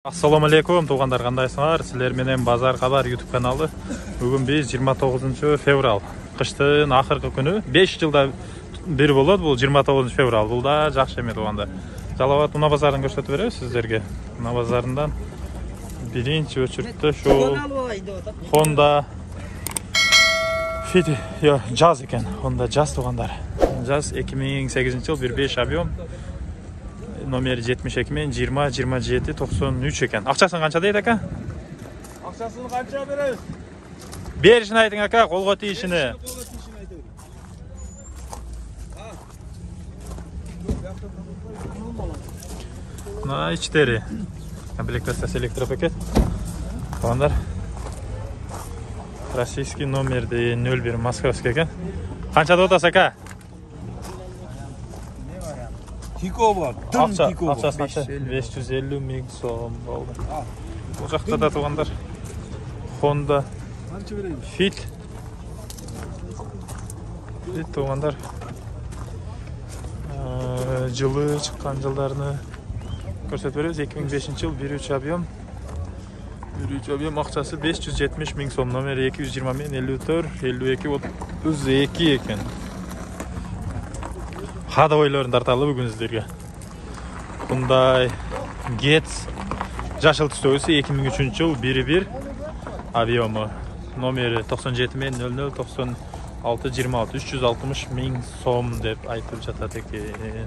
Assalamu alaikum туғандар, қандайсыңар? Сіздер менен Базар Хабар YouTube каналы. Бүгін біз 29 феврал. Қыштың ақырғы күні 5 жылда бері болады. Бұл 29 феврал. Бұл да жақсы еме туғандар. Жалават Уна базарын көрсетіп беремін сіздерге. Уна базарынан бірінші өчіртті шол Honda Fit Jazz екен. Honda Jazz туғандар. Jazz 2008 жыл 1.5 объем. Номері 72 мен 20-27-93 екен. Ақшасын қанша дейді ака? Ақшасын қанша бересіз? Берішін айтың ака, қолға тиішіні. Мына іштері. Комплектациясы электропакет. Туғандар. Российский номерде 01 Московский екен. Қаншада отасы ака? Тико бар, дым тико бар. Ақшасы қанша? 550 мың сом болды. Бұл жақта да туғандар. Honda Fit туғандар. Жылы шыққан жылдарыны көрсетіп береміз. 2005 жыл 1.3 объем. 1.3 объем ақшасы 570 мың сом. Номері 220 мен 54-52-32 екен. Хада ойларын тарталы бүгін сіздерге. Бұндай Getz жашыл түсті өсі 2003 жыл 1.1 объемы. Номері 97 мен 00-96-26 360 мың сом деп айтып жатады екен.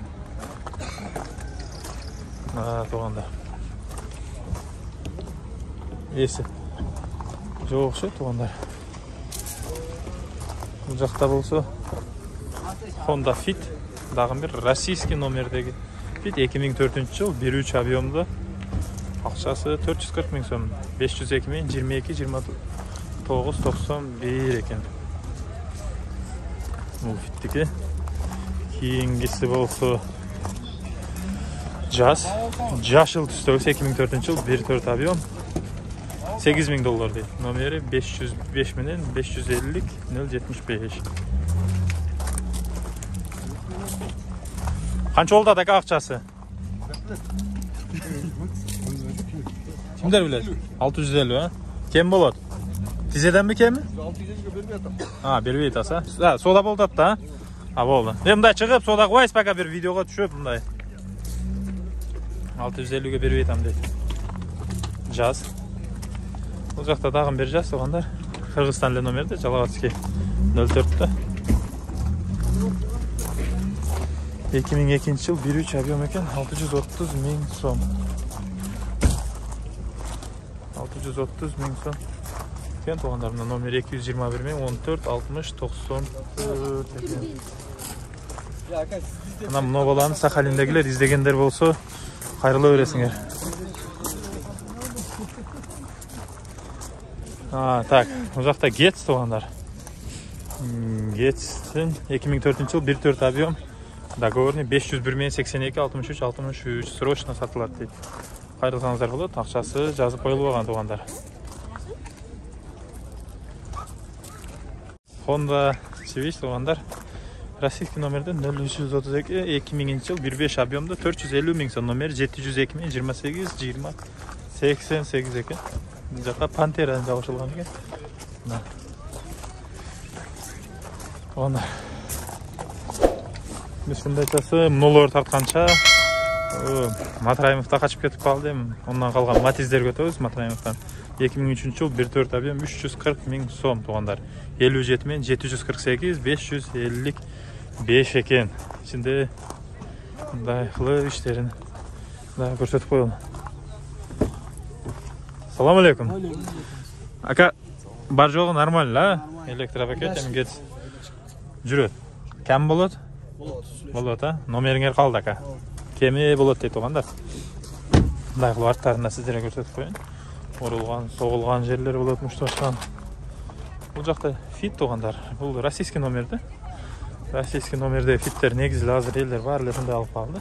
Туғанда. Есі. Жоқ ше туғандар. Бұл жақта болса Honda Fit. Дағын бір российский номердегі Fit 2004 жыл 1.3 объемды. Ақшасы 440 мың сом. 502 мен 22-29-91 екен. Бұл Fit'тікі. Кейінгісі болсы Jazz. Жашыл түстегі 2004 жыл 1.4 объем. $8,000 дейді. Номері 505 менен 550-075. Қанша олда ака ақшасы? Кімдер біледі? 650, а? Кем болады? Тизеден бі кемі? 650-ге бермей атам. Бермей атаса? Сода болды атта, болды. Мұндай шығып, сода қойыз бақа бір видеоға түшіп, мұндай. 650-ге бермей атам дейді. Жаз. Бұл жақта дағын бер жаз, оғандар. Қырғызстан номерді, Жалаватский 04-ті. 2002 жыл 1.3 объем екен, 630 мың сом. 630 мың сом. Екен туғандарымда номер 221 мен 14-60-94 екен. Мұна баланы Сахалиндегілер іздегендер болса, қайырлы өресіңер. Так, бұл жақта Getz туғандар. Getz'тің 2004 жыл 1.4 объем. Договорный 501 мен 82-63-63 срочно сатылады дейді. Қайрылсаңыздар болады, ақшасы жазып қойылып алған туғандар. Honda Civic туғандар. Российский номерден 0332 2000 жыл 1.5 объемды 450 мың сом. Номері 702 мен 28-20-88 екен. Жаққа Пантерадан жауышылған екен. Ондар. Біз шындай айтасы, мұнылар тартқанша Матраимовта қачып кетіп қалды. Ондан қалған Матиздер көтөбіз Матраимовтан. 2003 жыл 1.4 объем 340 мың сом туғандар. 57 мен 748-555 екен. Şimdi бұндай қылы іштерін көрсетіп қойылды. Салам алейкум. Ака, бар жоғы нормально, электропакет Getz жүрет. Кәм болады? Болады, номеріңер қалды ака. Кеме болады дейді оғандар. Дайғылы арттарында сіздері көрсетіп қойын. Орылған, соғылған жерлер болады мұшташқан. Бұл жақта Fit оғандар. Бұл российский номерді. Российский номерде Fit'тер негізі азыр елдер бар, летінде алып қалды.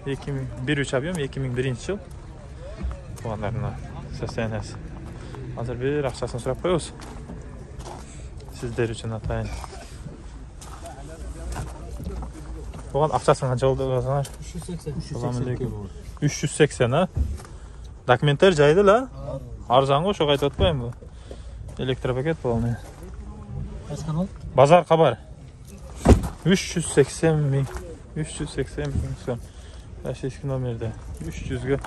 1.3 объем 2001 жыл. Оғандарына состояниясы. Азыр бір ақшасын сұрап қойыз. Сіздер үшін атайын. Оған ақшасын қанша болды? 380. 380, а? Dokumenттер жайды ла? Арзан ғой, шоқ айтып атпаймын бұл. Электропакет полный. Базар хабар. 380 миң. 380 миң сом. Российский номерде. 300-ге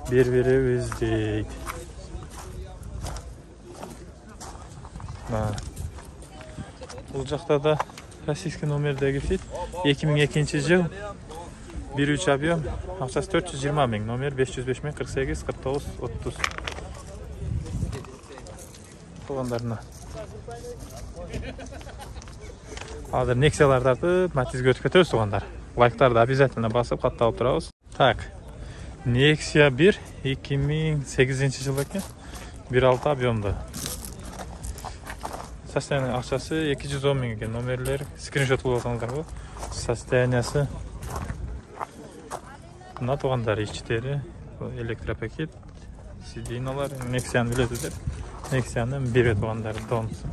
беребіз дейді. Бұл жақта да российский номердегі сейт. 2002 жыл. 1-3 объем. Ақшасы 420 миң. Номер 505 миң 48 49 30. Туғандарына. Азыр Nexia-лар тартып, Матизге өтіп кетеміз туғандар. Лайктарды обязательно басып, қатты алып тұрабыз. Так. Nexia 1 2008 жыл екен. 1.6 объемды. Состояние ақшасы 210 миң екен. Номерлер скриншот қылып алсаңыздар ғой. Состояниясы мына туғандар иштері, электропакет, сидиналар, Nexia-ны білесіздер. Nexia-ны бере туғандар донысы.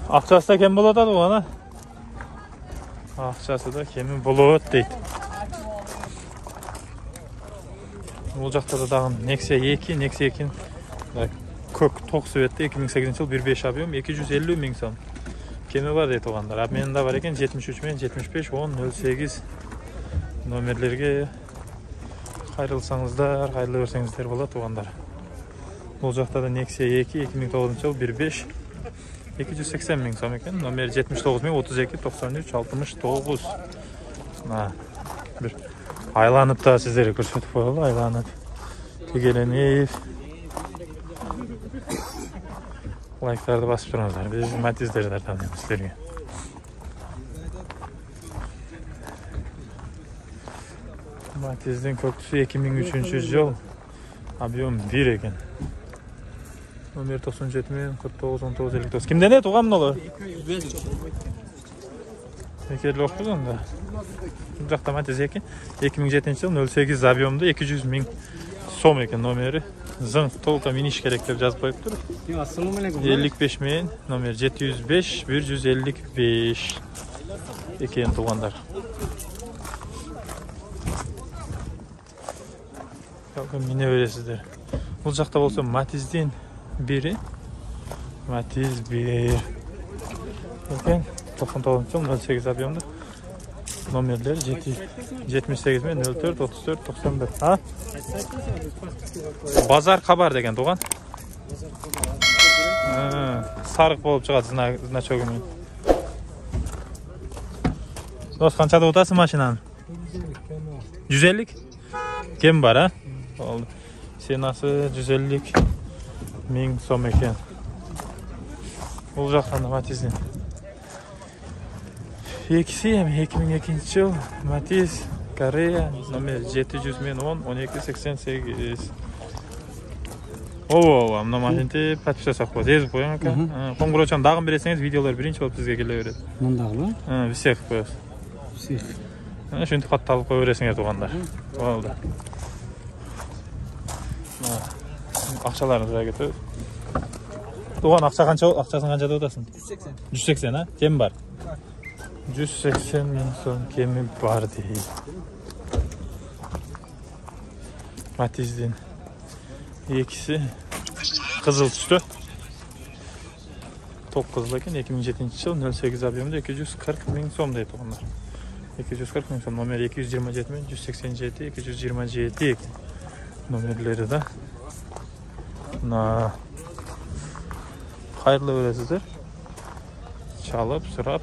Ақшасы да кем болады оған, ақшасы да кемі болады дейді. Бұл жақта да дағын Nexia 2, Nexia 2 көк тоқ светті 2008 жыл 1.5 объем 250 миң сом. Кемі бар дейді оғандар. Обменінде бар екен 73 мен 75 10 08 номерлерге қайрылсаңыздар, қайырлы көрсеңіздер болады оғандар. Бұл жақта да Nexia 2 2009 жыл 1.5 280 миң сом екен. Номер 79 мен 32 93 69. Бір айланып та сіздерге көрсетіп қойылды. Айланып, егеленіп. Лайктарды басып тұрыңыздар. Біз Матиздерді танымыз сіздерге. Матизден көктісі 2003 жыл. Объем 1 екен. Номер 97 мен 49 19 59. Кімден еді оған мұналы? Екерлі оқпыз онда. Бұл жақта Матиз екен. 2007 жыл 08 объемды 200 миң сом екен номері. Зың толта миниш керек деп жазып қойып тұр. 55 мен номер 705 155 екен туғандар. Міне өресіздер. Бұл жақта болса Матизден бері. Матиз 1 екен. 99 жыл 08 объемды. Номерлер 78 мен 04 34 91. Базар хабар деген туған. Сарық болып шығады значогымен. Дос, қаншада отасы машинаны? 150? Кем бар, Сенасы 150 миң сом екен. Бұл жақтан Матизден. Екісі 2002 жыл Матиз Корея номер 700 мен 10 12 88. Мына машинте подписасақ болады. Езіп қойған екен. Қоңғырочан дағын бересеңіз, видеолар бірінші болып бізге келе береді. Мұндағы ба? Бісек қойыз. Бісек. Шөнті қатты алып қой бересіңер туғандар. Олды. Ақшаларыңыз жай кетіп. Туған ақшасын қаншада отасың? 180, кем бар? 180 миң сом кемі бар дейді. Матизден екісі қызыл түсті. Тоқ қызыл екен. 2007 жыл 08 объемды 240 миң сом дейді туғандар. 240 миң сом. Номер 227 мен 187 227 екен. Номерлері да. Қайырлы өресіздер. Шалып, сұрап.